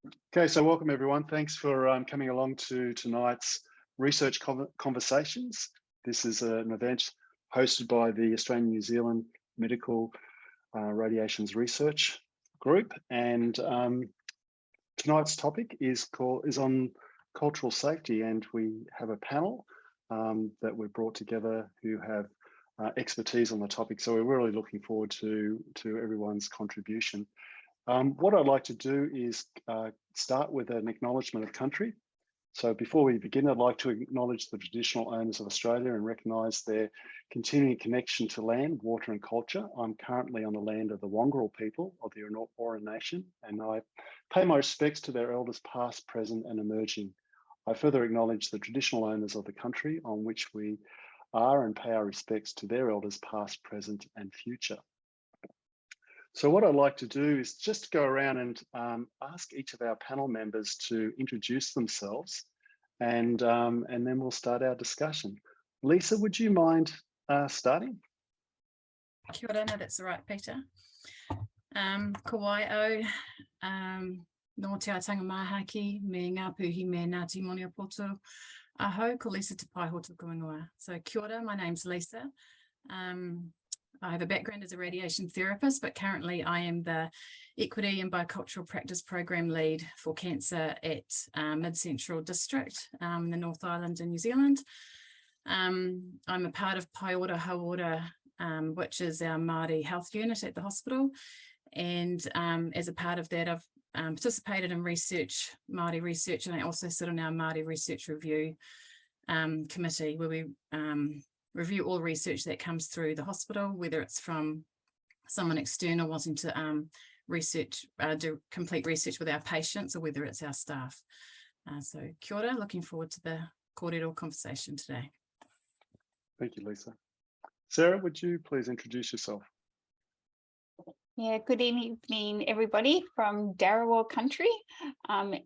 Okay, so welcome everyone. Thanks for coming along to tonight's Research Conversations. This is an event hosted by the Australian New Zealand Medical Radiations Research Group, and tonight's topic is on cultural safety, and we have a panel that we've brought together who have expertise on the topic. So we're really looking forward to everyone's contribution. What I'd like to do is start with an acknowledgement of country. So before we begin, I'd like to acknowledge the traditional owners of Australia and recognise their continuing connection to land, water and culture. I'm currently on the land of the Wangaral people of the Eora Nation, and I pay my respects to their elders past, present and emerging. I further acknowledge the traditional owners of the country on which we are and pay our respects to their elders past, present and future. So what I'd like to do is just go around and ask each of our panel members to introduce themselves, and then we'll start our discussion. Lisa, would you mind starting? Kia ora, no, that's all right, Peter. Ko waio, no te atanga mahaki, me ngā puhi me Ngāti Moni o Poto, aho, ko Lisa TePaiho tuku ingoa. So kia ora, my name's Lisa. I have a background as a radiation therapist, but currently I am the Equity and Bicultural Practice Program Lead for Cancer at Mid-Central District in the North Island in New Zealand. I'm a part of Paiora Hauora, which is our Māori health unit at the hospital. And as a part of that, I've participated in research, Māori research, and I also sit on our Māori Research Review Committee, where we review all research that comes through the hospital, whether it's from someone external wanting to do complete research with our patients, or whether it's our staff. So kia ora, looking forward to the kōrero conversation today. Thank you, Lisa. Sarah, would you please introduce yourself? Yeah, good evening, everybody from Darawal country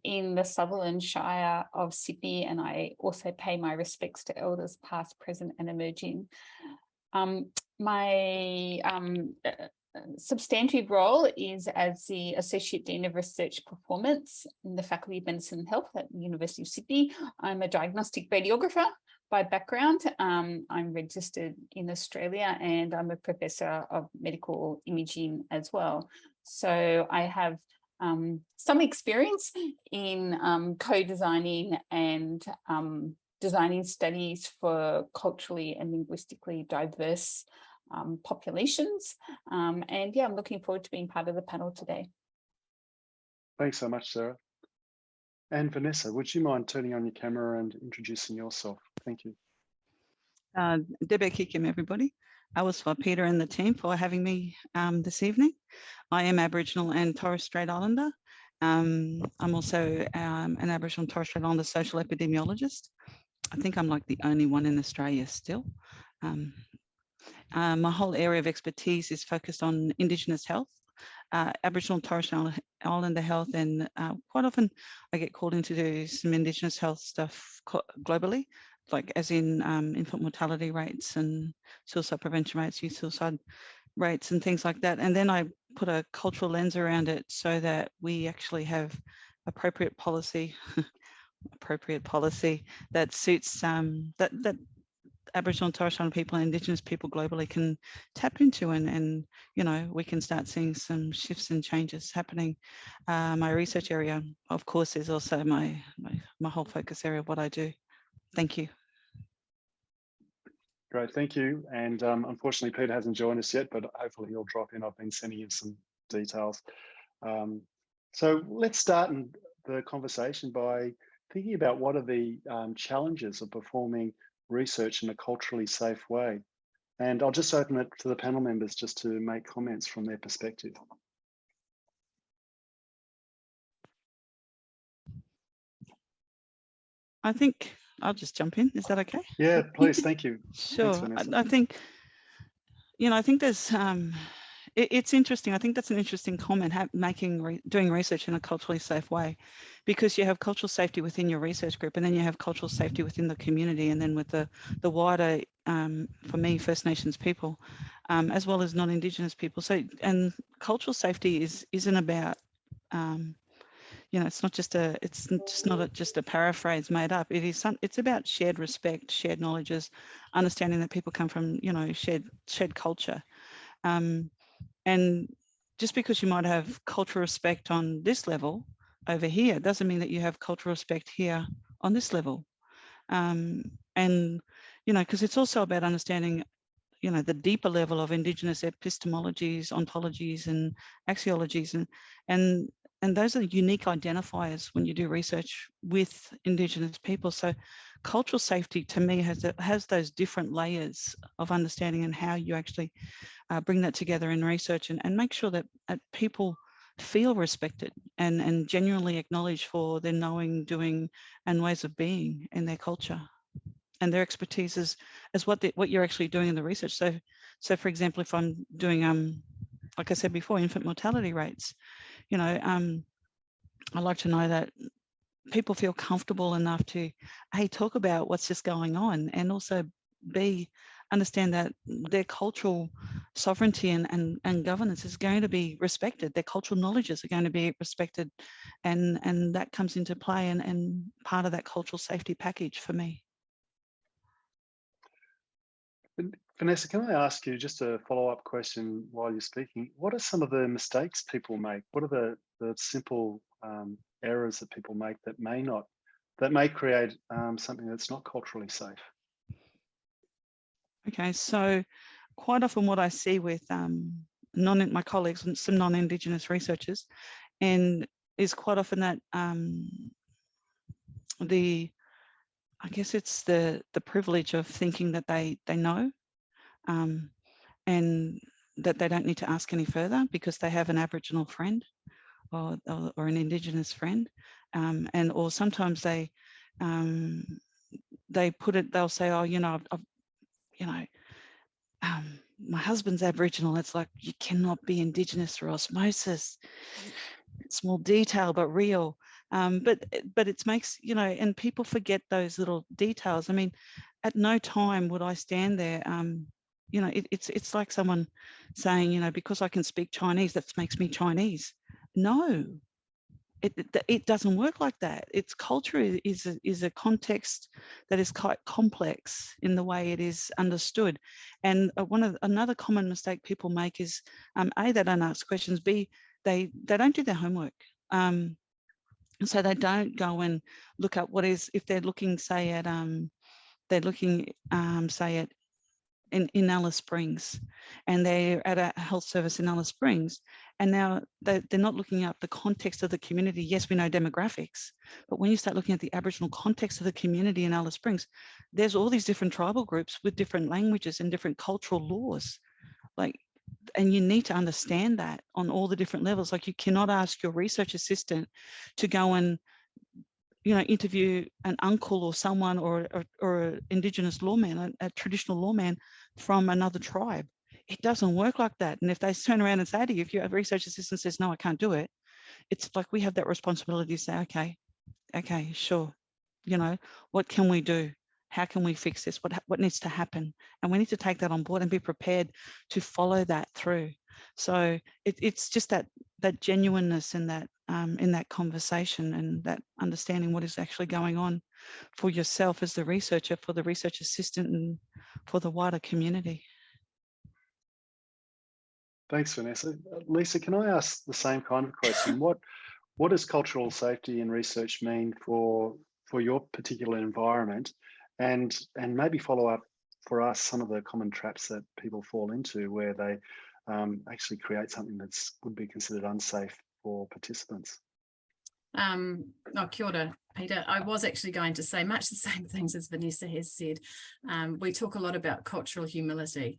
in the Sutherland Shire of Sydney, and I also pay my respects to elders past, present and emerging. My substantive role is as the Associate Dean of Research Performance in the Faculty of Medicine and Health at the University of Sydney. I'm a diagnostic radiographer by background. I'm registered in Australia, and I'm a professor of medical imaging as well. So I have some experience in co-designing and designing studies for culturally and linguistically diverse populations. And yeah, I'm looking forward to being part of the panel today. Thanks so much, Sarah. And Vanessa, would you mind turning on your camera and introducing yourself? Thank you. Debe kikim, everybody. I was for Peter and the team for having me this evening. I am Aboriginal and Torres Strait Islander. I'm also an Aboriginal and Torres Strait Islander social epidemiologist. I think I'm like the only one in Australia still. My whole area of expertise is focused on Indigenous health, Aboriginal and Torres Strait Islander health, and quite often I get called in to do some Indigenous health stuff globally, like as in infant mortality rates and suicide prevention rates, youth suicide rates and things like that. And then I put a cultural lens around it so that we actually have appropriate policy that suits that Aboriginal and Torres Strait Islander people and Indigenous people globally can tap into, and you know, we can start seeing some shifts and changes happening. My research area, of course, is also my whole focus area of what I do. Thank you. Great, thank you. And unfortunately, Peter hasn't joined us yet, but hopefully he'll drop in. I've been sending him some details. So let's start the conversation by thinking about what are the challenges of performing research in a culturally safe way. And I'll just open it to the panel members just to make comments from their perspective. I think I'll just jump in. Is that okay? Yeah, please. Thank you. Sure. Thanks, I think, you know, I think there's, it's interesting. I think that's an interesting comment, doing research in a culturally safe way, because you have cultural safety within your research group, and then you have cultural safety within the community, and then with the wider, for me, First Nations people, as well as non-Indigenous people. So, and cultural safety isn't about, it's not just just a paraphrase made up. It's about shared respect, shared knowledges, understanding that people come from, shared culture. And just because you might have cultural respect on this level over here doesn't mean that you have cultural respect here on this level. And, because it's also about understanding, the deeper level of Indigenous epistemologies, ontologies, and axiologies, and those are unique identifiers when you do research with Indigenous people. So cultural safety to me has those different layers of understanding and how you actually bring that together in research and make sure that people feel respected and genuinely acknowledged for their knowing, doing, and ways of being in their culture. And their expertise is what you're actually doing in the research. So for example, if I'm doing, like I said before, infant mortality rates, I like to know that people feel comfortable enough to, A, talk about what's just going on, and also B, understand that their cultural sovereignty and governance is going to be respected. Their cultural knowledges are going to be respected, and that comes into play and part of that cultural safety package for me. Vanessa, can I ask you just a follow-up question while you're speaking? What are some of the mistakes people make? What are the simple errors that people make that may create something that's not culturally safe? Okay, so quite often what I see with my colleagues and some non-Indigenous researchers, and is quite often that I guess it's the privilege of thinking that they know, and that they don't need to ask any further because they have an Aboriginal friend or an Indigenous friend, and or sometimes they they'll say, oh, my husband's Aboriginal. It's like, you cannot be Indigenous through osmosis. Small detail, but real. But it makes, and people forget those little details. I mean, at no time would I stand there. It's like someone saying, because I can speak Chinese, that makes me Chinese. No, it doesn't work like that. Its culture is a context that is quite complex in the way it is understood. And another common mistake people make is A, they don't ask questions. B, they don't do their homework. So they don't go and look up if they're looking, say at in Alice Springs, and they're at a health service in Alice Springs, and now they're not looking up the context of the community. Yes, we know demographics, but when you start looking at the Aboriginal context of the community in Alice Springs, there's all these different tribal groups with different languages and different cultural laws. And you need to understand that on all the different levels. Like, you cannot ask your research assistant to go and interview an uncle or someone or an Indigenous lawman, a traditional lawman from another tribe. It doesn't work like that. And if they turn around and say to you, if your research assistant says, no, I can't do it, it's like we have that responsibility to say, okay, sure. What can we do? How can we fix this? What needs to happen? And we need to take that on board and be prepared to follow that through. So it's just that genuineness in that conversation, and that understanding what is actually going on for yourself as the researcher, for the research assistant, and for the wider community. Thanks, Vanessa. Lisa, can I ask the same kind of question? What does cultural safety in research mean for your particular environment, and maybe follow up for us some of the common traps that people fall into where they actually create something that would be considered unsafe for participants? Kia ora, Peter. I was actually going to say much the same things as Vanessa has said. We talk a lot about cultural humility.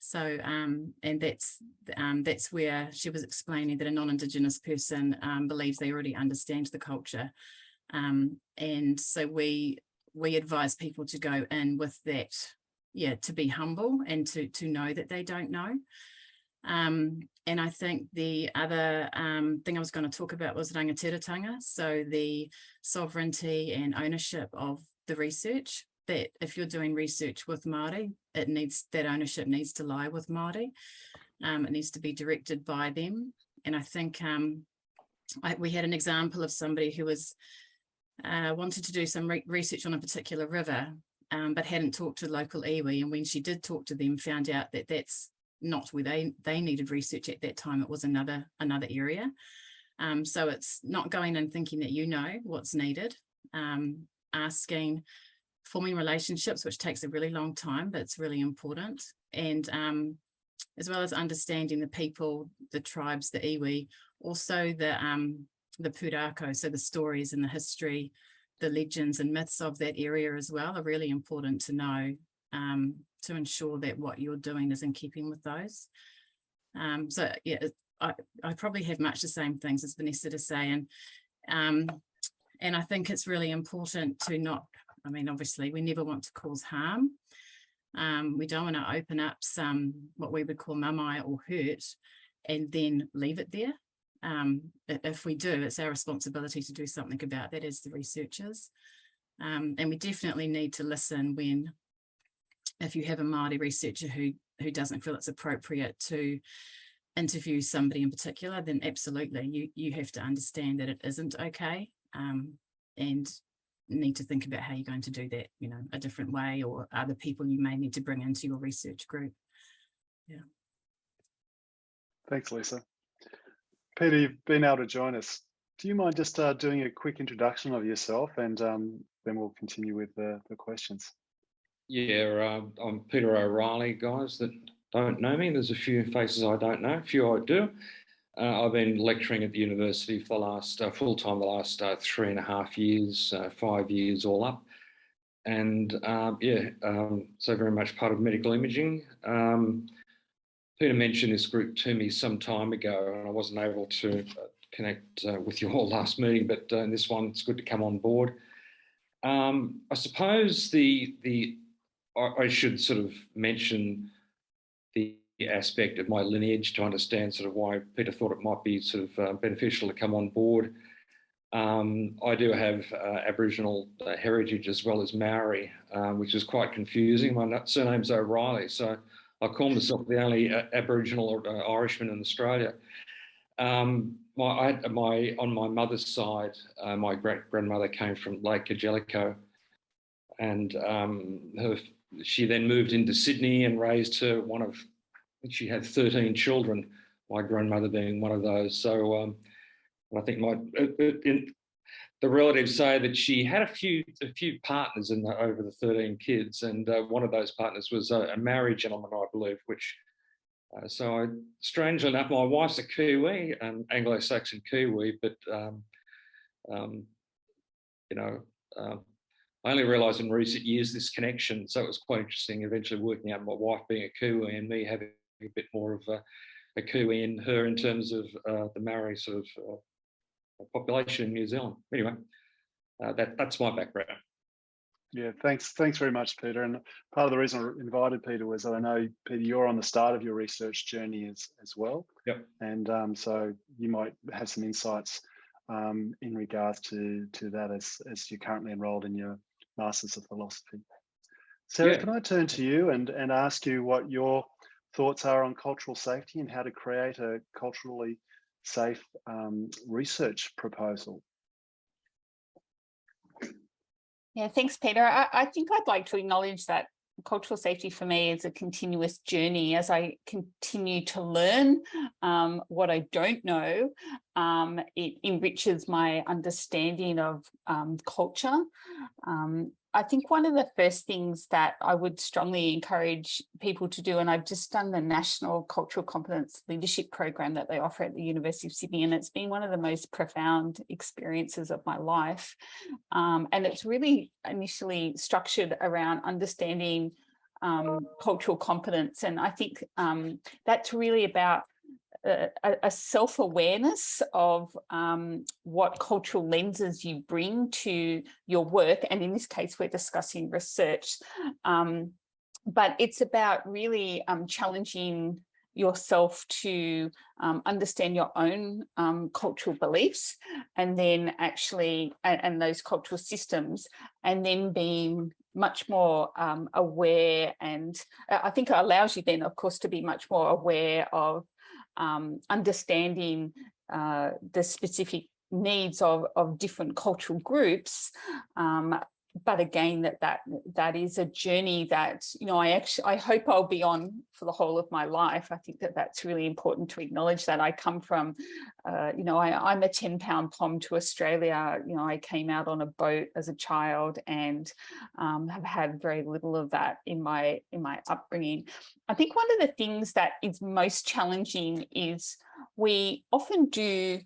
So, and that's where she was explaining that a non-Indigenous person believes they already understand the culture. And so we advise people to go in with that, to be humble and to know that they don't know. And I think the other thing I was going to talk about was rangatiratanga, so the sovereignty and ownership of the research, that if you're doing research with Māori, that ownership needs to lie with Māori. It needs to be directed by them. And I think we had an example of somebody who was wanted to do some research on a particular river, but hadn't talked to local iwi, and when she did talk to them, found out that that's not where they needed research at that time. It was another area. So it's not going and thinking that you know what's needed, asking, forming relationships, which takes a really long time, but it's really important. And as well as understanding the people, the tribes, the iwi, also the pūrākau, so the stories and the history, the legends and myths of that area as well are really important to know, to ensure that what you're doing is in keeping with those. So yeah, I probably have much the same things as Vanessa to say, and I think it's really important to not, I mean, obviously we never want to cause harm. We don't want to open up some, what we would call mamae or hurt, and then leave it there. If we do, it's our responsibility to do something about that as the researchers. And we definitely need to listen if you have a Māori researcher who doesn't feel it's appropriate to interview somebody in particular, then absolutely you have to understand that it isn't okay, and need to think about how you're going to do that, you know, a different way, or other people you may need to bring into your research group. Yeah. Thanks, Lisa. Peter, you've been able to join us. Do you mind just doing a quick introduction of yourself, and then we'll continue with the questions. Yeah, I'm Peter O'Reilly, guys that don't know me. There's a few faces I don't know, a few I do. I've been lecturing at the university for the last, full-time, the last 3.5 years, 5 years all up. And so very much part of medical imaging. Peter mentioned this group to me some time ago, and I wasn't able to connect with you all last meeting, but in this one, it's good to come on board. I suppose I should sort of mention the aspect of my lineage to understand sort of why Peter thought it might be sort of beneficial to come on board. I do have Aboriginal heritage as well as Maori, which is quite confusing. My surname's O'Reilly, so I call myself the only Aboriginal or Irishman in Australia. On my mother's side, my great-grandmother came from Lake Jellicoe, and she then moved into Sydney and raised her she had 13 children, my grandmother being one of those. So I think the relatives say that she had a few partners over the 13 kids, and one of those partners was a married gentleman, I believe, which strangely enough, my wife's a Kiwi, Anglo-Saxon Kiwi, but I only realised in recent years this connection, so it was quite interesting eventually working out my wife being a Kiwi and me having a bit more of a Kiwi in her in terms of the Maori sort of population in New Zealand. Anyway, that's my background. Yeah, thanks very much, Peter. And part of the reason I invited Peter was that I know, Peter, you're on the start of your research journey as well. Yep. And so you might have some insights in regards to that as you're currently enrolled in your Masters of Philosophy. Sarah, Can I turn to you and ask you what your thoughts are on cultural safety and how to create a culturally safe research proposal? Yeah, thanks, Peter. I think I'd like to acknowledge that cultural safety for me is a continuous journey. As I continue to learn what I don't know, it enriches my understanding of culture. I think one of the first things that I would strongly encourage people to do, and I've just done the National Cultural Competence Leadership Program that they offer at the University of Sydney, and it's been one of the most profound experiences of my life. And it's really initially structured around understanding cultural competence. And I think that's really about a self-awareness of what cultural lenses you bring to your work. And in this case, we're discussing research. But it's about really challenging yourself to understand your own cultural beliefs, and then actually, and those cultural systems, and then being much more aware. And I think it allows you then, of course, to be much more aware of understanding the specific needs of different cultural groups. But again, that is a journey that, you know, I hope I'll be on for the whole of my life. I think that that's really important to acknowledge that. I come from, you know, I'm a 10-pound pom to Australia. You know, I came out on a boat as a child and have had very little of that in my upbringing. I think one of the things that is most challenging is we often do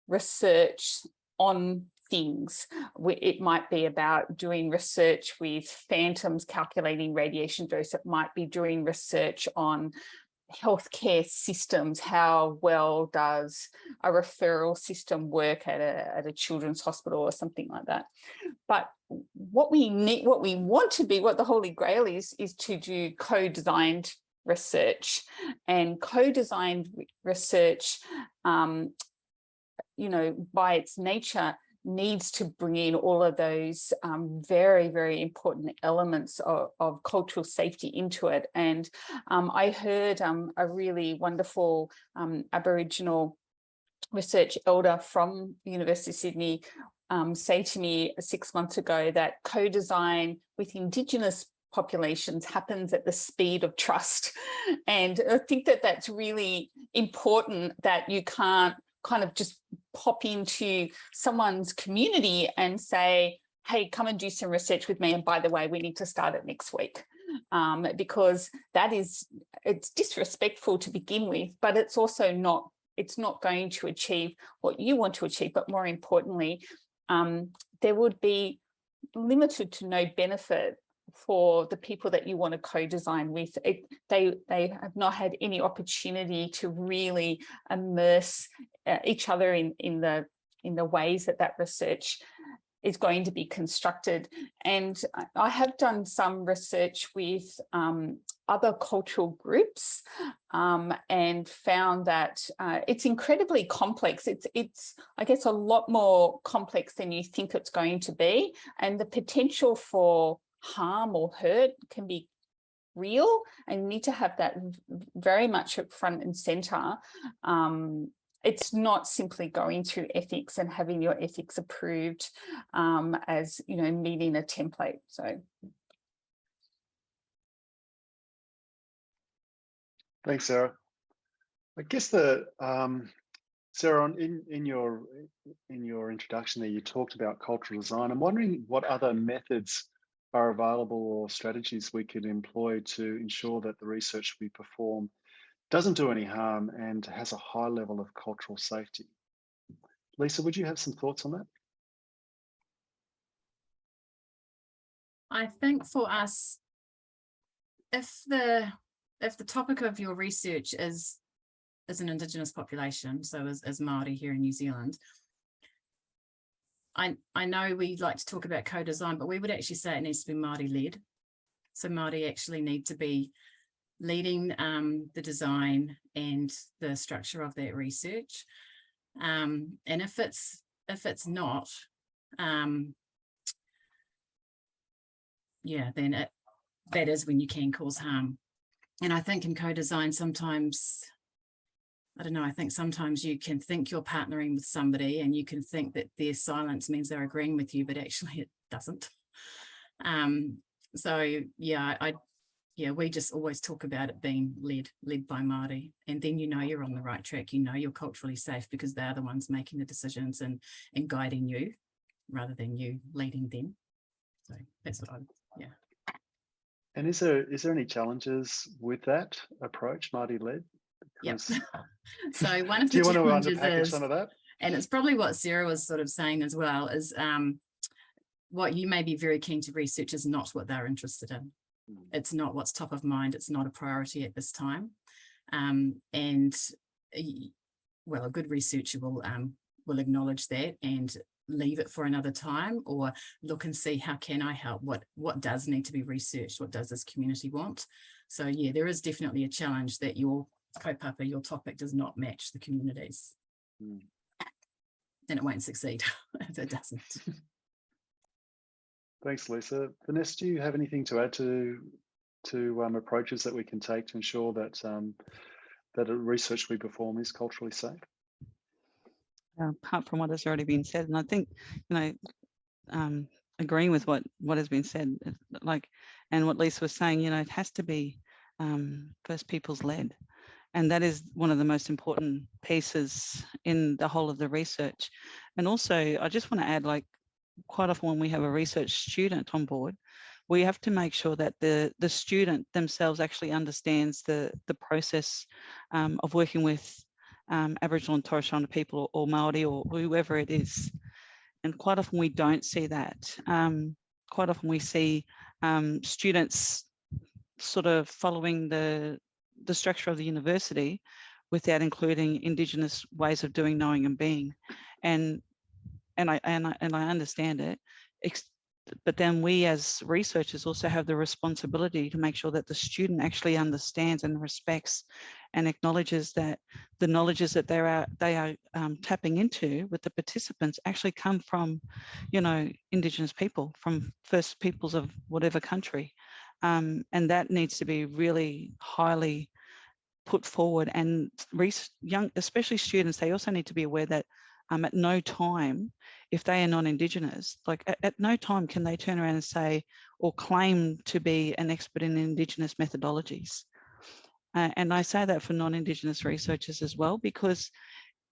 research on things. It might be about doing research with phantoms, calculating radiation dose. It might be doing research on healthcare systems. How well does a referral system work at a children's hospital or something like that? But what we need, what we want to be, what the Holy Grail is to do co-designed research. And co-designed research, you know, by its nature, needs to bring in all of those very, very important elements of cultural safety into it. And I heard a really wonderful Aboriginal research elder from the University of Sydney say to me 6 months ago that co-design with Indigenous populations happens at the speed of trust. And I think that that's really important, that you can't kind of just pop into someone's community and say, hey, come and do some research with me. And by the way, we need to start it next week. Because it's disrespectful to begin with, but it's also not going to achieve what you want to achieve. But more importantly, there would be limited to no benefit for the people that you want to co-design with. They have not had any opportunity to really immerse each other in the ways that research is going to be constructed. And I have done some research with other cultural groups and found that it's incredibly complex. It's I guess a lot more complex than you think it's going to be, and the potential for harm or hurt can be real, and you need to have that very much at front and center. It's not simply going through ethics and having your ethics approved as, you know, meeting a template. So thanks, Sarah. I guess Sarah, in your introduction there, you talked about cultural design. I'm wondering what other methods are available or strategies we could employ to ensure that the research we perform doesn't do any harm and has a high level of cultural safety. Lisa, would you have some thoughts on that? I think for us, if the topic of your research is an Indigenous population, so as Māori here in New Zealand, I know we like to talk about co-design, but we would actually say it needs to be Māori-led. So Māori actually need to be leading the design and the structure of that research. And if it's not, yeah, then that is when you can cause harm. And I think in co-design sometimes, I don't know, I think sometimes you can think you're partnering with somebody and you can think that their silence means they're agreeing with you, but actually it doesn't. So yeah, we just always talk about it being led by Māori, and then you know you're on the right track, you know you're culturally safe because they're the ones making the decisions and guiding you rather than you leading them. So that's what yeah. And is there any challenges with that approach, Māori-led? Yep. So one of the do you want challenges to unpackage is, some of that? And it's probably what Sarah was sort of saying as well, is what you may be very keen to research is not what they're interested in. It's not what's top of mind. It's not a priority at this time. And well, a good researcher will acknowledge that and leave it for another time, or look and see how can I help, what does need to be researched, what does this community want. So yeah, there is definitely a challenge that your kaupapa, your topic does not match the communities. And it won't succeed if it doesn't. Thanks, Lisa. Vanessa, do you have anything to add to approaches that we can take to ensure that that a research we perform is culturally safe? apart from what has already been said. And I think, agreeing with what has been said, and what Lisa was saying, it has to be First Peoples led. And that is one of the most important pieces in the whole of the research. And also, I just want to add, quite often when we have a research student on board, we have to make sure that the student themselves actually understands the process of working with Aboriginal and Torres Strait people, or Māori, or whoever it is. And quite often we don't see that. Quite often we see students sort of following the structure of the university without including Indigenous ways of doing, knowing and being. And I understand it. But then we as researchers also have the responsibility to make sure that the student actually understands and respects and acknowledges that the knowledges that they are tapping into with the participants actually come from, Indigenous people, from First Peoples of whatever country. And that needs to be really highly put forward. And especially students, they also need to be aware that at no time, if they are non-Indigenous, at no time can they turn around and say or claim to be an expert in Indigenous methodologies. And I say that for non-Indigenous researchers as well, because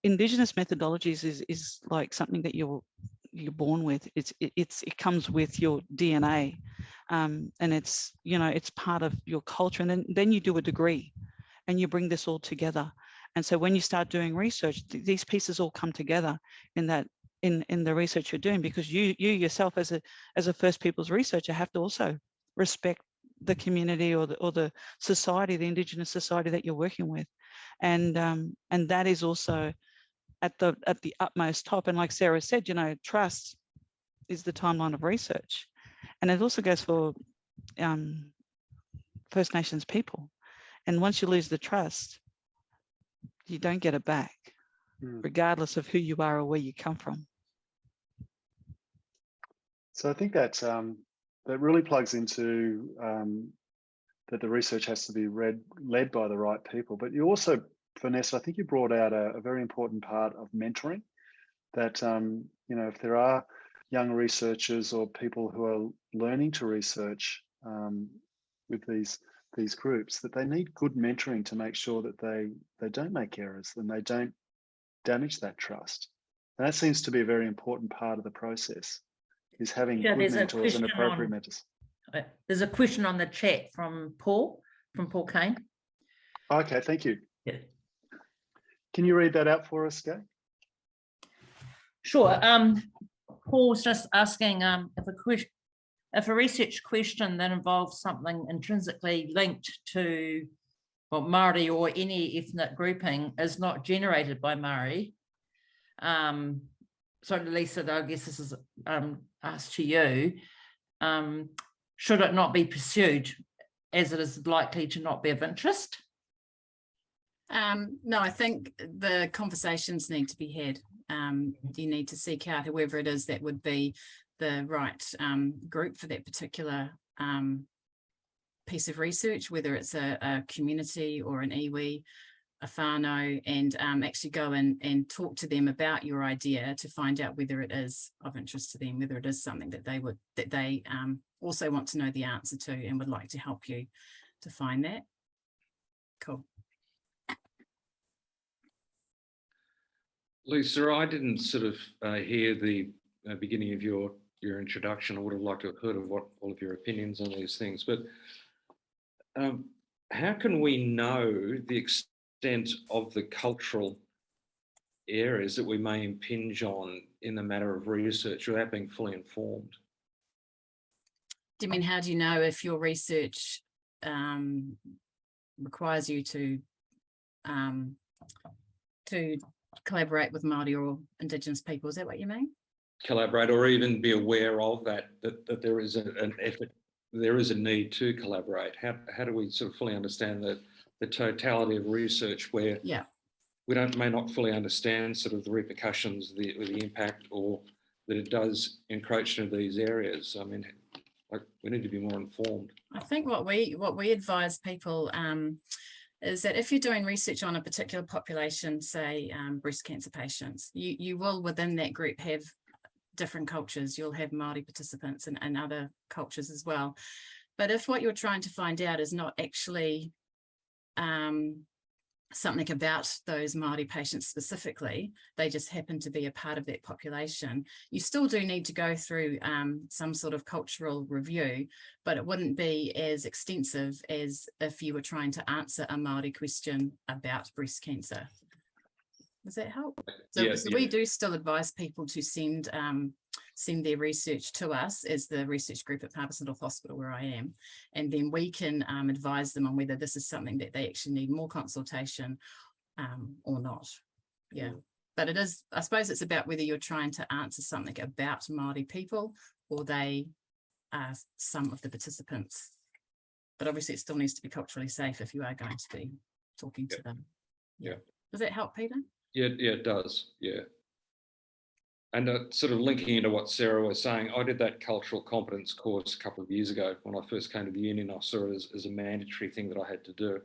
Indigenous methodologies is like something that you're born with. It comes with your DNA, and it's it's part of your culture. And then you do a degree, and you bring this all together. And so when you start doing research, these pieces all come together in the research you're doing, because you yourself as a First Peoples researcher have to also respect the community or the society, the Indigenous society that you're working with, and that is also at the utmost top. And like Sarah said, trust is the timeline of research, and it also goes for First Nations people. And once you lose the trust, you don't get it back, regardless of who you are or where you come from. So I think that that really plugs into that the research has to be led by the right people. But you also, Vanessa, I think you brought out a very important part of mentoring. That if there are young researchers or people who are learning to research with these groups, that they need good mentoring to make sure that they don't make errors and they don't damage that trust. And that seems to be a very important part of the process, is having good mentors and appropriate mentors. There's a question on the chat from Paul Kane. Okay, thank you. Yeah. Can you read that out for us, Gay? Sure. Paul's just asking if a research question that involves something intrinsically linked to Māori or any ethnic grouping is not generated by Māori. So Lisa, I guess this is asked to you. Should it not be pursued, as it is likely to not be of interest? No, I think the conversations need to be had. You need to seek out whoever it is that would be the right group for that particular piece of research, whether it's a community or an iwi, a whānau, and actually go and talk to them about your idea to find out whether it is of interest to them, whether it is something that they also want to know the answer to and would like to help you to find that. Cool. Lisa, I didn't sort of hear the beginning of your introduction. I would have liked to have heard of what all of your opinions on these things, but how can we know the extent of the cultural areas that we may impinge on in the matter of research without being fully informed? Do you mean, how do you know if your research requires you to collaborate with Māori or Indigenous people? Is that what you mean? Collaborate, or even be aware of that there is an effort, there is a need to collaborate. How do we sort of fully understand the totality of research where we may not fully understand sort of the repercussions, the impact, or that it does encroach into these areas? I mean, we need to be more informed. I think what we advise people is that if you're doing research on a particular population, say breast cancer patients, you will within that group have different cultures. You'll have Māori participants and other cultures as well. But if what you're trying to find out is not actually something about those Māori patients specifically, they just happen to be a part of that population, you still do need to go through some sort of cultural review, but it wouldn't be as extensive as if you were trying to answer a Māori question about breast cancer. Does that help? So, Yeah, we do still advise people to send their research to us as the research group at Palmerston North Hospital, where I am, and then we can advise them on whether this is something that they actually need more consultation or not. Yeah, but it is, I suppose it's about whether you're trying to answer something about Māori people or they are some of the participants. But obviously it still needs to be culturally safe if you are going to be talking to them. Yeah. Does that help, Peter? Yeah, it does. Yeah. And sort of linking into what Sarah was saying, I did that cultural competence course a couple of years ago when I first came to the union. I saw it as a mandatory thing that I had to do.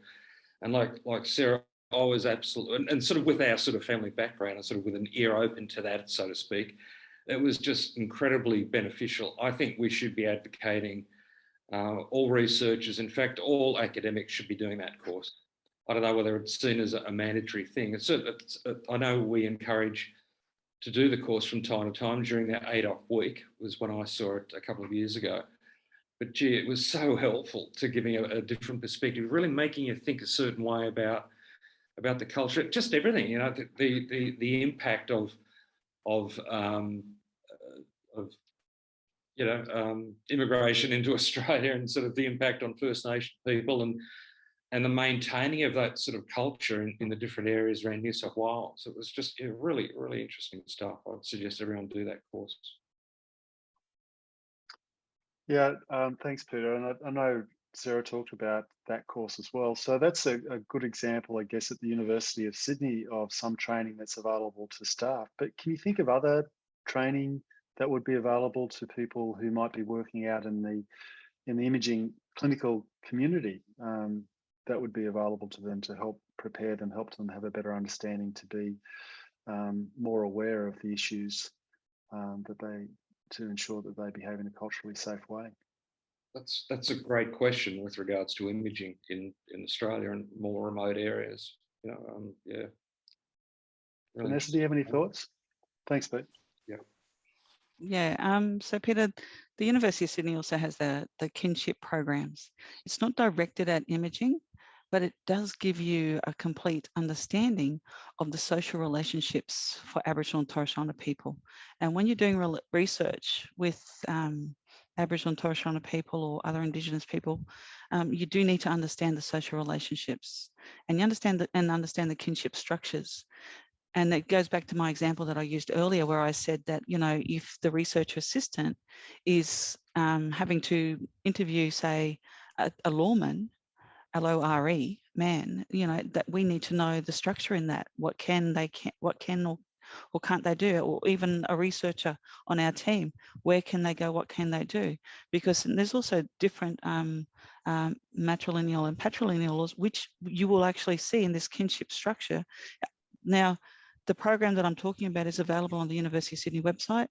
And like Sarah, I was absolutely, and sort of with our sort of family background, and sort of with an ear open to that, so to speak, it was just incredibly beneficial. I think we should be advocating, all researchers, in fact, all academics should be doing that course. I don't know whether it's seen as a mandatory thing. I know we encourage to do the course from time to time. During that ADOC week was when I saw it a couple of years ago. But gee, it was so helpful to give me a different perspective, really making you think a certain way about the culture, just everything, you know, the impact of immigration into Australia, and sort of the impact on First Nation people, and the maintaining of that sort of culture in the different areas around New South Wales. It was just really, really interesting stuff. I'd suggest everyone do that course. Yeah, thanks, Peter. And I know Sarah talked about that course as well. So that's a good example, I guess, at the University of Sydney of some training that's available to staff. But can you think of other training that would be available to people who might be working out in the imaging clinical community, that would be available to them to help prepare them, help them have a better understanding, to be more aware of the issues to ensure that they behave in a culturally safe way? That's a great question with regards to imaging in Australia and more remote areas. You know, yeah. Really. Vanessa, do you have any thoughts? Thanks, Pete. Yeah. Yeah, so Peter, the University of Sydney also has the kinship programs. It's not directed at imaging, but it does give you a complete understanding of the social relationships for Aboriginal and Torres Strait Islander people. And when you're doing research with Aboriginal and Torres Strait Islander people or other Indigenous people, you do need to understand the social relationships, and you understand the kinship structures. And it goes back to my example that I used earlier, where I said that, you know, if the research assistant is having to interview, say, a lawman, LORE man, you know, that we need to know the structure in that. What can or can't they do? Or even a researcher on our team, where can they go? What can they do? Because there's also different matrilineal and patrilineal laws, which you will actually see in this kinship structure. Now, the program that I'm talking about is available on the University of Sydney website.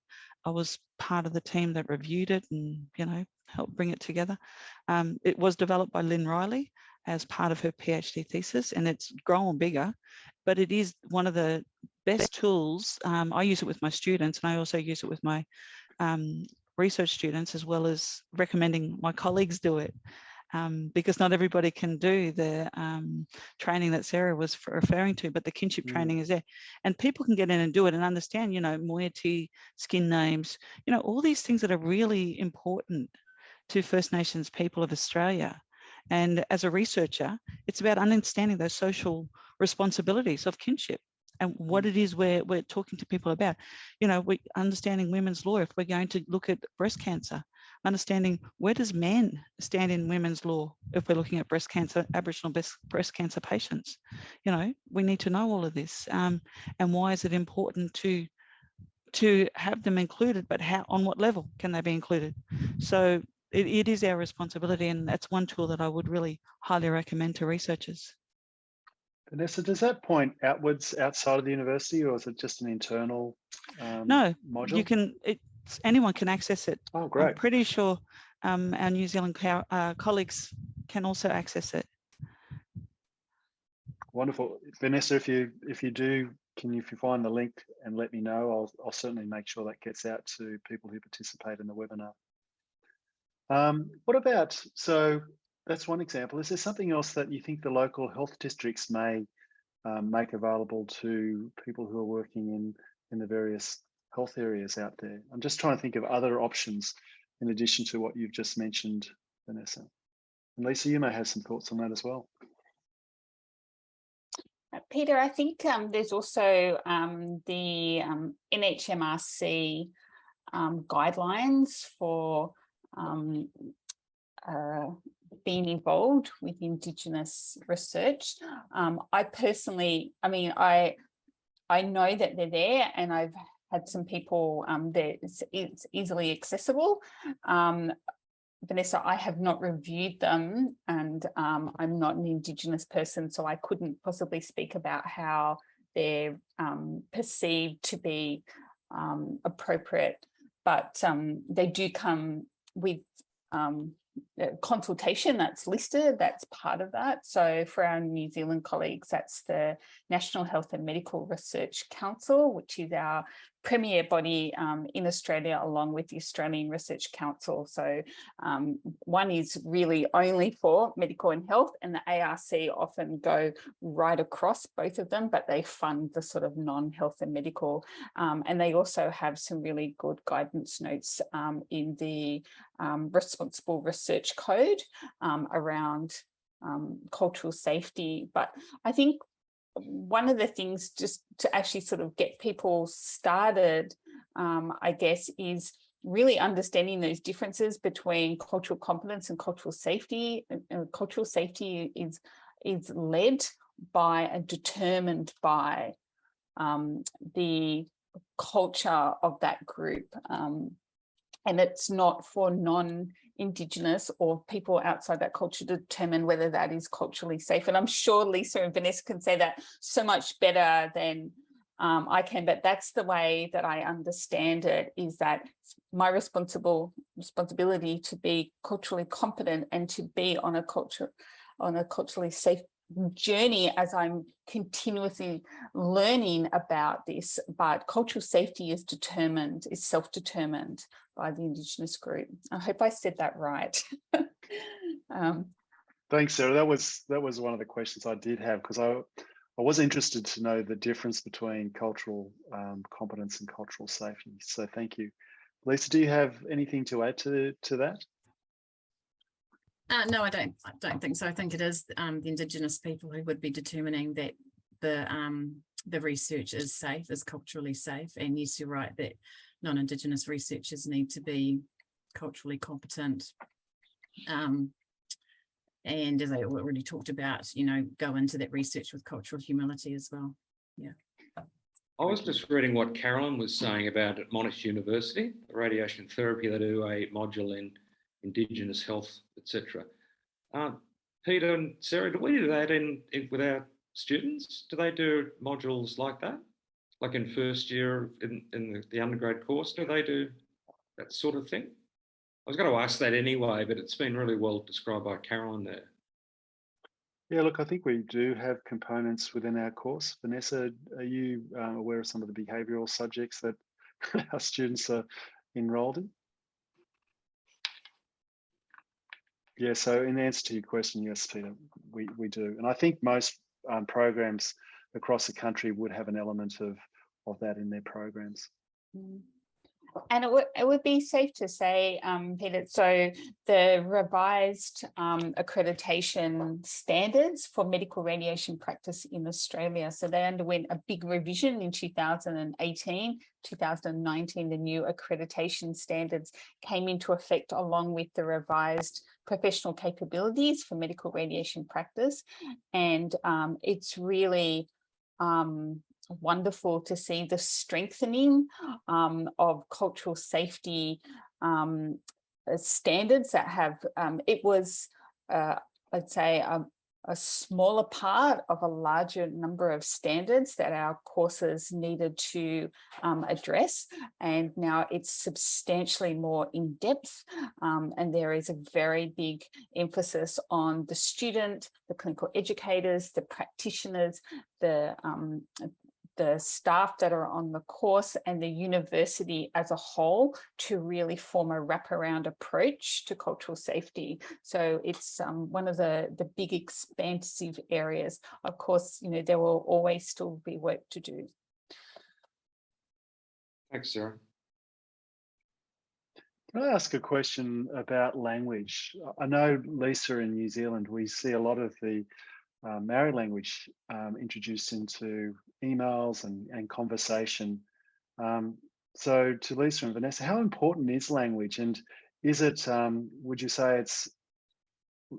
I was part of the team that reviewed it and, you know, helped bring it together. It was developed by Lynn Riley as part of her PhD thesis, and it's grown bigger, but it is one of the best tools. I use it with my students, and I also use it with my research students, as well as recommending my colleagues do it. Because not everybody can do the training that Sarah was referring to, but the kinship training is there. And people can get in and do it and understand, you know, moiety, skin names, you know, all these things that are really important to First Nations people of Australia. And as a researcher, it's about understanding those social responsibilities of kinship and what it is we're talking to people about. You know, we're understanding women's law. If we're going to look at breast cancer, understanding where does men stand in women's law if we're looking at breast cancer, Aboriginal breast cancer patients. You know, we need to know all of this. And why is it important to have them included, but how, on what level can they be included? So it is our responsibility, and that's one tool that I would really highly recommend to researchers. Vanessa, does that point outwards outside of the university, or is it just an internal No, module? you can. Anyone can access it. Oh, great. I'm pretty sure our New Zealand colleagues can also access it. Wonderful, Vanessa. If you do, if you find the link and let me know, I'll certainly make sure that gets out to people who participate in the webinar. What about, so that's one example. Is there something else that you think the local health districts may make available to people who are working in the various health areas out there? I'm just trying to think of other options in addition to what you've just mentioned, Vanessa. And Lisa, you may have some thoughts on that as well. Peter, I think there's also the NHMRC guidelines for being involved with Indigenous research. I personally, I know that they're there, and I've had some people there. It's easily accessible. Vanessa, I have not reviewed them, and I'm not an Indigenous person, so I couldn't possibly speak about how they're perceived to be appropriate, but they do come with consultation that's listed, that's part of that. So for our New Zealand colleagues, that's the National Health and Medical Research Council, which is our premier body in Australia, along with the Australian Research Council. So one is really only for medical and health, and the ARC often go right across both of them, but they fund the sort of non-health and medical. And they also have some really good guidance notes in the responsible research code around cultural safety. But I think one of the things, just to actually sort of get people started, I guess, is really understanding those differences between cultural competence and cultural safety. Cultural safety is led by and determined by the culture of that group. And it's not for non-Indigenous or people outside that culture to determine whether that is culturally safe. And I'm sure Lisa and Vanessa can say that so much better than I can, but that's the way that I understand it, is that my responsibility to be culturally competent and to be on a culturally safe journey as I'm continuously learning about this. But cultural safety is self-determined by the Indigenous group. I hope I said that right. Thanks, Sarah. That was one of the questions I did have, because I was interested to know the difference between cultural competence and cultural safety. So thank you. Lisa, do you have anything to add to that? No, I don't think so. I think it is the Indigenous people who would be determining that the research is safe, is culturally safe. And yes, you're right that non-Indigenous researchers need to be culturally competent. And as I already talked about, go into that research with cultural humility as well. Yeah. I was just reading what Carolyn was saying about at Monash University, radiation therapy. They do a module in Indigenous health, etc. Peter and Sarah, do we do that with our students? Do they do modules like that? Like in first year in the undergrad course, do they do that sort of thing? I was going to ask that anyway, but it's been really well described by Carolyn there. Yeah, look, I think we do have components within our course. Vanessa, are you aware of some of the behavioural subjects that our students are enrolled in? Yeah, so in answer to your question, yes, Peter, we do. And I think most programs across the country would have an element of that in their programs. And it would be safe to say, Peter, so the revised accreditation standards for medical radiation practice in Australia, so they underwent a big revision in 2018, 2019, the new accreditation standards came into effect along with the revised professional capabilities for medical radiation practice. And it's really wonderful to see the strengthening of cultural safety standards that have, it was, I'd say, a smaller part of a larger number of standards that our courses needed to address. And now it's substantially more in depth. And there is a very big emphasis on the student, the clinical educators, the practitioners, the staff that are on the course and the university as a whole to really form a wraparound approach to cultural safety. So it's one of the big expansive areas. Of course, you know, there will always still be work to do. Thanks, Sarah. Can I ask a question about language? I know, Lisa, in New Zealand, we see a lot of the Maori language introduced into emails and conversation. So to Lisa and Vanessa, how important is language? And is it, would you say it's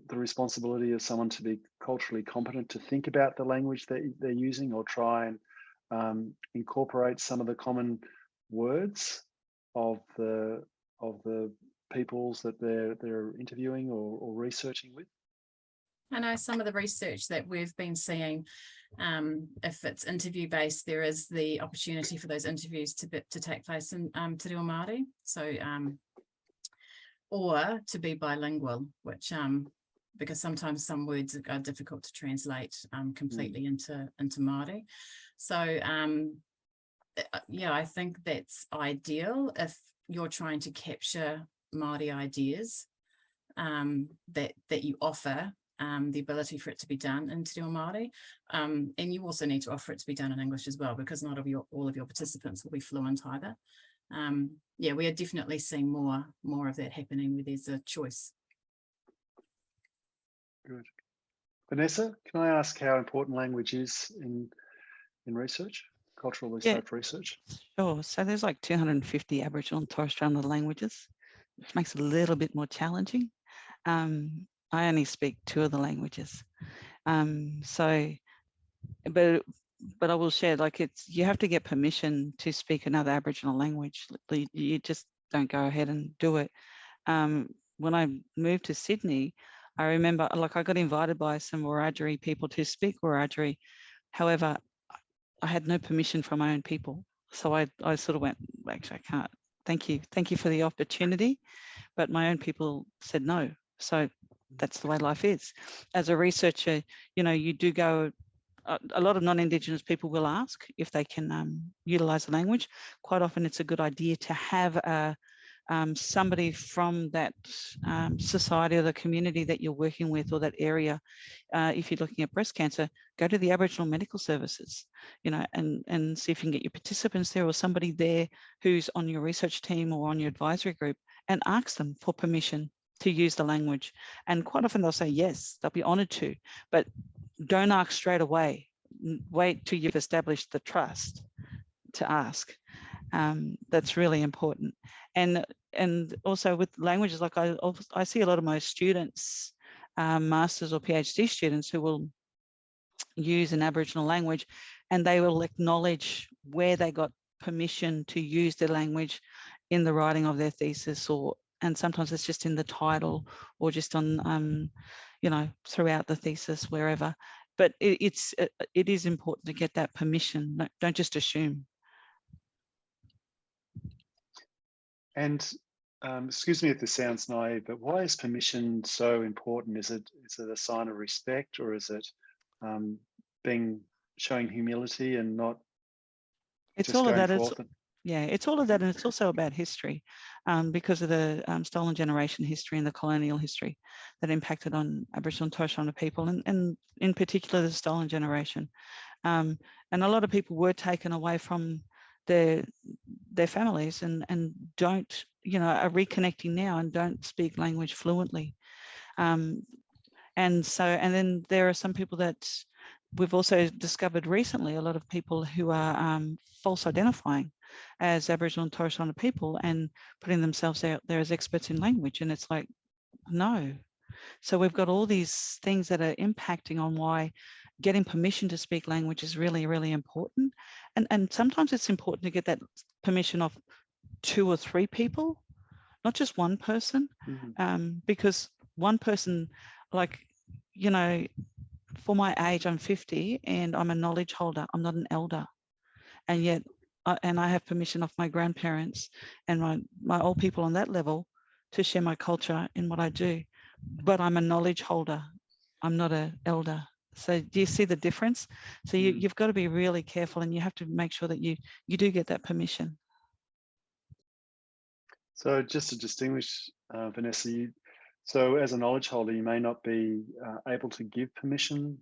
the responsibility of someone to be culturally competent to think about the language that they're using, or try and incorporate some of the common words of the peoples that they're interviewing or researching with? I know some of the research that we've been seeing, if it's interview based, there is the opportunity for those interviews to take place in Te Reo Māori, so or to be bilingual, which because sometimes some words are difficult to translate completely into Māori. So yeah, I think that's ideal if you're trying to capture Māori ideas that you offer. The ability for it to be done in Te Reo Māori, and you also need to offer it to be done in English as well, because not all of your participants will be fluent either. Yeah, we are definitely seeing more of that happening where there's a choice. Good. Vanessa, can I ask how important language is in research, culturally safe research? Sure. So there's like 250 Aboriginal and Torres Strait Islander languages, which makes it a little bit more challenging. I only speak 2 of the languages. But I will share, like, you have to get permission to speak another Aboriginal language. You just don't go ahead and do it. When I moved to Sydney, I remember, like, I got invited by some Wiradjuri people to speak Wiradjuri. However, I had no permission from my own people. So I sort of went, actually, I can't. Thank you for the opportunity. But my own people said no. So that's the way life is. As a researcher, you know, you do go, a lot of non-Indigenous people will ask if they can utilize the language. Quite often it's a good idea to have somebody from that society or the community that you're working with, or that area. If you're looking at breast cancer, go to the Aboriginal Medical Services, you know, and see if you can get your participants there, or somebody there who's on your research team or on your advisory group, and ask them for permission to use the language. And quite often they'll say yes, they'll be honoured to, but don't ask straight away. Wait till you've established the trust to ask. That's really important. And also with languages, like I see a lot of my students, masters or PhD students, who will use an Aboriginal language, and they will acknowledge where they got permission to use their language in the writing of their thesis, and sometimes it's just in the title, or just on, you know, throughout the thesis, wherever. But it is important to get that permission. Don't just assume. And excuse me if this sounds naive, but why is permission so important? Is it a sign of respect, or is it showing humility and not? It's all of that. It's all of that, and it's also about history, because of the stolen generation history and the colonial history that impacted on Aboriginal and Torres Strait Islander people, and in particular the stolen generation. And a lot of people were taken away from their families and don't, you know, are reconnecting now and don't speak language fluently. And then there are some people that we've also discovered recently, a lot of people who are false identifying as Aboriginal and Torres Strait Islander people and putting themselves out there as experts in language. And it's like, no. So we've got all these things that are impacting on why getting permission to speak language is really, really important. And sometimes it's important to get that permission of 2 or 3 people, not just one person, because one person, like, you know, for my age, I'm 50 and I'm a knowledge holder. I'm not an elder. And yet, I have permission of my grandparents and my old people on that level to share my culture in what I do. But I'm a knowledge holder. I'm not an elder. So do you see the difference? So you've got to be really careful, and you have to make sure that you do get that permission. So just to distinguish, Vanessa, so as a knowledge holder, you may not be able to give permission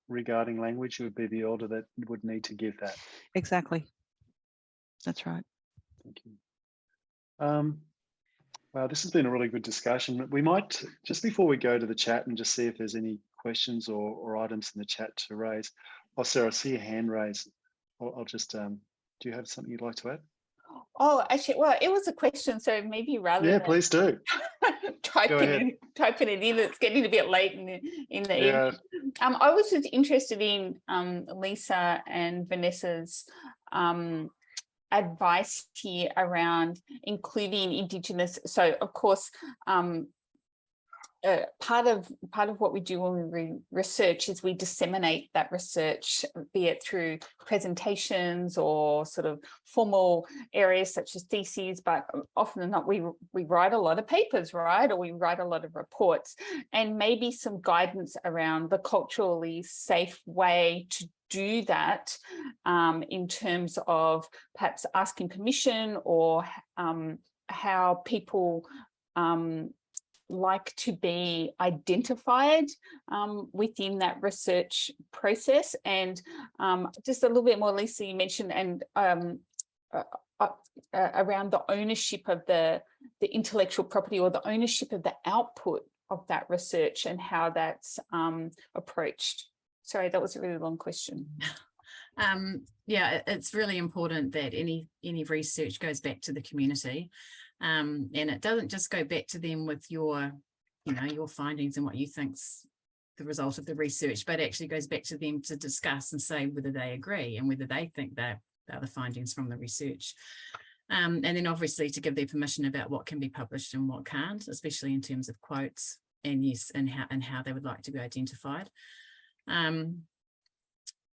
regarding language. You would be the elder that would need to give that. Exactly. That's right. Thank you. Wow, this has been a really good discussion. We might, just before we go to the chat and just see if there's any questions or items in the chat to raise. Oh, Sarah, I see a hand raised. I'll just, do you have something you'd like to add? Oh, actually, well, it was a question, so maybe rather than please do. typing it in, it's getting a bit late in the evening. I was just interested in Lisa and Vanessa's advice here around including Indigenous. So, of course, part of what we do when we research is we disseminate that research, be it through presentations or sort of formal areas such as theses, but often than not, we write a lot of papers, right? Or we write a lot of reports, and maybe some guidance around the culturally safe way to do that, in terms of perhaps asking permission, or how people like to be identified within that research process. And just a little bit more, Lisa, you mentioned, and around the ownership of the intellectual property, or the ownership of the output of that research, and how that's approached. Sorry, that was a really long question. Yeah, it's really important that any research goes back to the community. And it doesn't just go back to them with your findings and what you think's the result of the research, but actually goes back to them to discuss and say whether they agree and whether they think that are the findings from the research. And then obviously to give their permission about what can be published and what can't, especially in terms of quotes, and yes, and how they would like to be identified.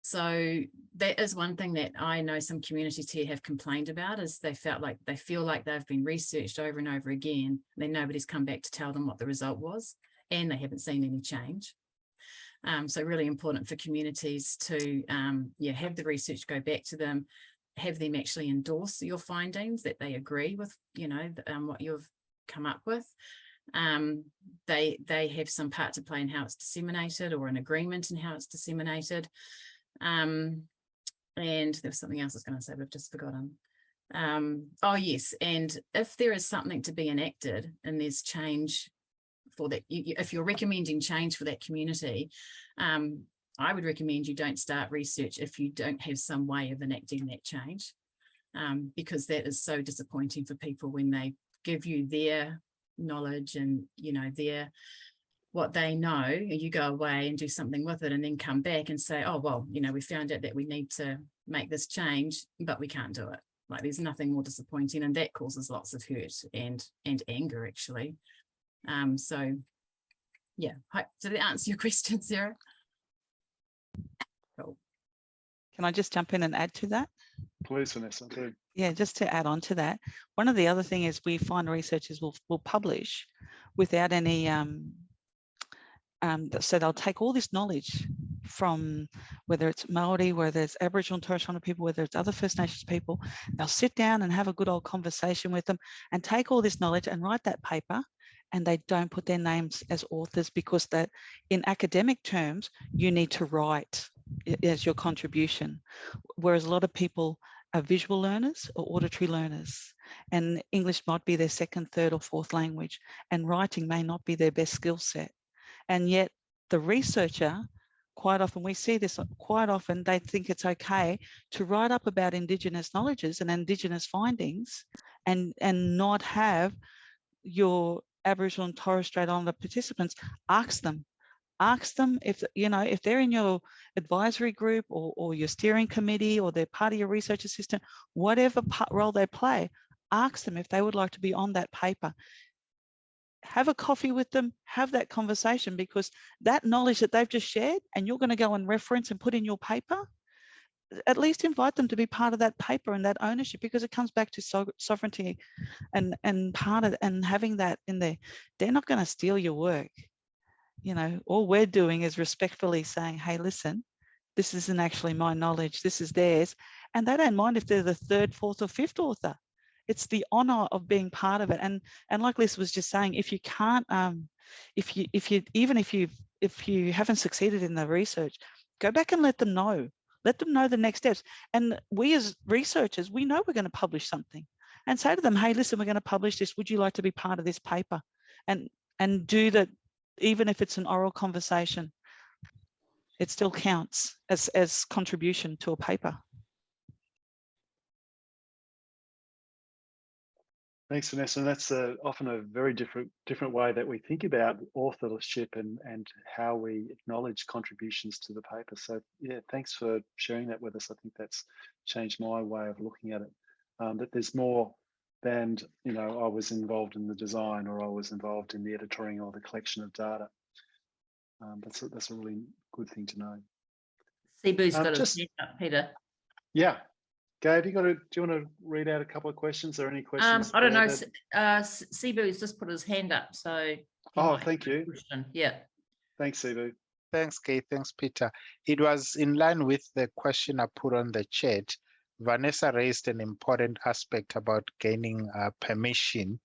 So that is one thing that I know some communities here have complained about, is they feel like they've been researched over and over again, and then nobody's come back to tell them what the result was, and they haven't seen any change. So really important for communities to have the research go back to them, have them actually endorse your findings, that they agree with what you've come up with. They have some part to play in how it's disseminated, or an agreement in how it's disseminated. And there was something else I was going to say, but I've just forgotten. Oh yes, and if there is something to be enacted and there's change for that, if you're recommending change for that community, I would recommend you don't start research if you don't have some way of enacting that change, because that is so disappointing for people when they give you their knowledge and their what they know, you go away and do something with it, and then come back and say, oh, well, we found out that we need to make this change, but we can't do it. Like, there's nothing more disappointing, and that causes lots of hurt and anger, actually. So yeah, did that answer your question, Sarah? Cool. Can I just jump in and add to that? Please, Vanessa, do. Yeah, just to add on to that, one of the other things is we find researchers will publish without any so they'll take all this knowledge from, whether it's Maori, whether it's Aboriginal and Torres Strait Islander people, whether it's other First Nations people, they'll sit down and have a good old conversation with them and take all this knowledge and write that paper, and they don't put their names as authors, because that, in academic terms, you need to write as your contribution, whereas a lot of people are visual learners or auditory learners, and English might be their second, third or fourth language, and writing may not be their best skill set. And yet the researcher, quite often, we see this quite often, they think it's okay to write up about Indigenous knowledges and Indigenous findings and not have your Aboriginal and Torres Strait Islander participants ask them if, if they're in your advisory group or your steering committee, or they're part of your research assistant, whatever role they play, ask them if they would like to be on that paper. have a coffee with them, have that conversation, because that knowledge that they've just shared and you're going to go and reference and put in your paper, at least invite them to be part of that paper and that ownership, because it comes back to sovereignty and part of and having that in there. They're not going to steal your work. You know, all we're doing is respectfully saying, hey, listen, this isn't actually my knowledge, this is theirs. And they don't mind if they're the third, fourth or fifth author. It's the honor of being part of it. And like Liz was just saying, if you can't, if you haven't succeeded in the research, go back and let them know. Let them know the next steps. And we as researchers, we know we're going to publish something, and say to them, hey, listen, we're going to publish this. Would you like to be part of this paper? And do that, even if it's an oral conversation, it still counts as contribution to a paper. Thanks, Vanessa. And that's often a very different way that we think about authorship and how we acknowledge contributions to the paper. So yeah, thanks for sharing that with us. I think that's changed my way of looking at it. That there's more than, you know, I was involved in the design or I was involved in the editorial or the collection of data. That's a really good thing to know. Sibu's got his hand up, Peter. Yeah. Gabe, do you want to read out a couple of questions? Are there any questions? I don't know. Sibu's just put his hand up, so. Oh, thank you. Yeah. Thanks, Sibu. Thanks, Kate. Thanks, Peter. It was in line with the question I put on the chat. Vanessa raised an important aspect about gaining permission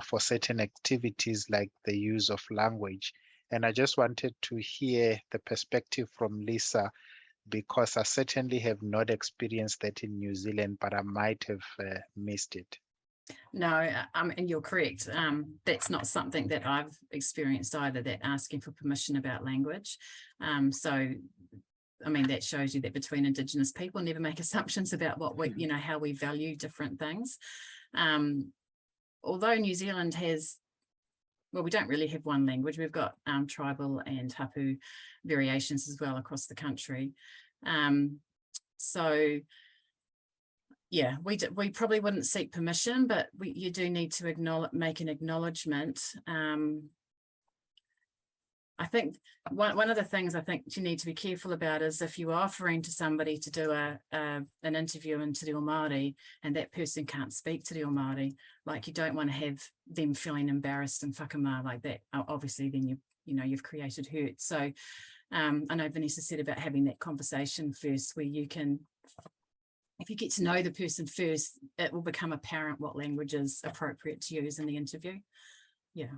for certain activities like the use of language. And I just wanted to hear the perspective from Lisa, because I certainly have not experienced that in New Zealand, but I might have missed it. No, and you're correct. That's not something that I've experienced either, that asking for permission about language. So, I mean, that shows you that between Indigenous people, never make assumptions about what we, you know, how we value different things. Although New Zealand has, well, we don't really have one language. We've got tribal and hapu variations as well across the country. So yeah, we probably wouldn't seek permission, but you do need to make an acknowledgement. I think one of the things I think you need to be careful about is if you're offering to somebody to do an interview in Te Reo Māori and that person can't speak Te Reo Māori, like you don't want to have them feeling embarrassed and whakamā like that. Obviously, then you've created hurt. So I know Vanessa said about having that conversation first, where you can, if you get to know the person first, it will become apparent what language is appropriate to use in the interview. Yeah.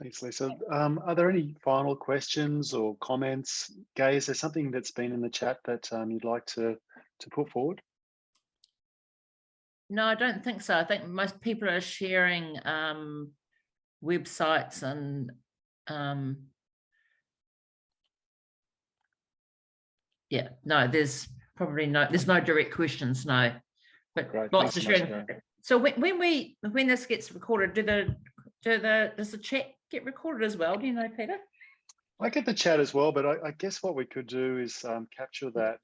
Thanks, Lisa. Are there any final questions or comments? Gay, is there something that's been in the chat that you'd like to put forward? No, I don't think so. I think most people are sharing websites and yeah, no, there's no direct questions, no, but Great. lots of Thanks so sharing. much, So when this gets recorded, does the chat get recorded as well? Do you know, Peter? I get the chat as well, but I guess what we could do is capture that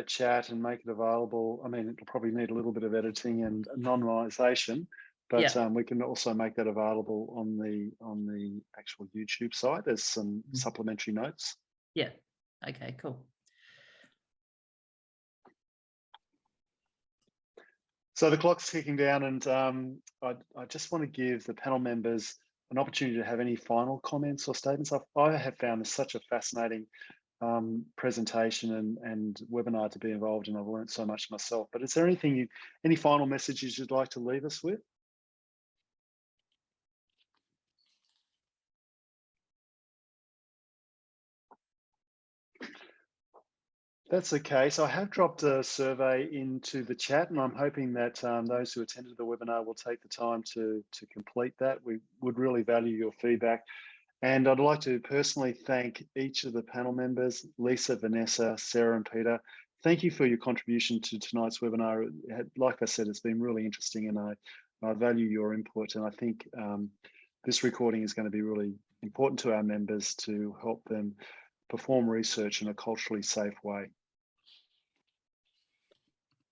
chat and make it available. I mean, it'll probably need a little bit of editing and anonymization, but yeah, we can also make that available on the actual YouTube site as some supplementary notes. Yeah. Okay. Cool. So the clock's ticking down, and I just want to give the panel members an opportunity to have any final comments or statements. I have found this such a fascinating presentation and webinar to be involved in. I've learned so much myself. But is there any final messages you'd like to leave us with? That's okay. So I have dropped a survey into the chat, and I'm hoping that those who attended the webinar will take the time to complete that. We would really value your feedback. And I'd like to personally thank each of the panel members, Lisa, Vanessa, Sarah, and Peter. Thank you for your contribution to tonight's webinar. Like I said, it's been really interesting, and I value your input. And I think this recording is going to be really important to our members to help them perform research in a culturally safe way.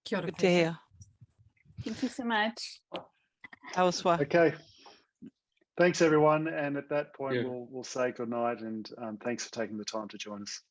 Kia ora, Good to hear. Thank you so much. Awesome. Okay. Thanks, everyone. And at that point, Yeah. we'll say goodnight and thanks for taking the time to join us.